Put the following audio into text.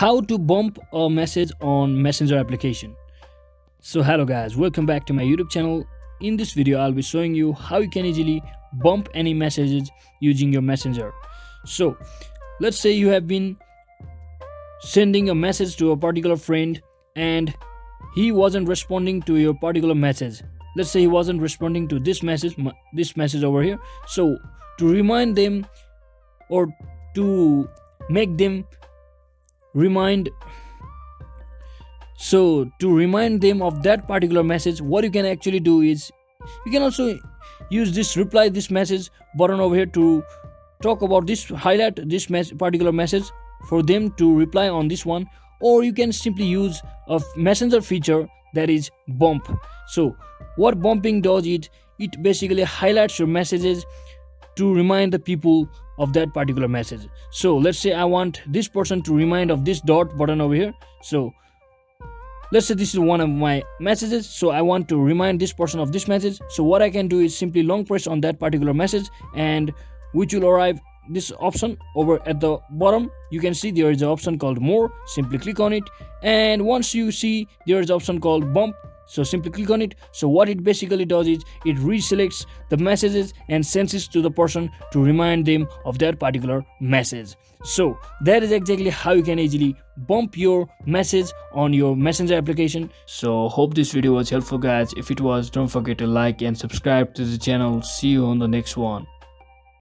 How to bump a message on Messenger application. So hello guys, welcome back to my YouTube channel. In this video I'll be showing you how you can easily bump any messages using your Messenger. So let's say you have been sending a message to a particular friend and he wasn't responding to your particular message. Let's say he wasn't responding to this message over here. So to remind them, or to make them remind them of that particular message, what you can actually do is you can also use this reply this message button over here to talk about this, highlight this particular message for them to reply on this one. Or you can simply use a messenger feature that is bump. So what bumping does is it basically highlights your messages to remind the people of that particular message. So let's say I want this person to remind of this dot button over here. So let's say this is one of my messages, so I want to remind this person of this message. So what I can do is simply long press on that particular message, and which will arrive this option over at the bottom. You can see there is an option called more. Simply click on it, and once you see there is an option called bump, so simply click on it. So what it basically does is it reselects the messages and sends it to the person to remind them of that particular message. So that is exactly how you can easily bump your message on your Messenger application. So hope this video was helpful guys. If it was, don't forget to like and subscribe to the channel. See you on the next one.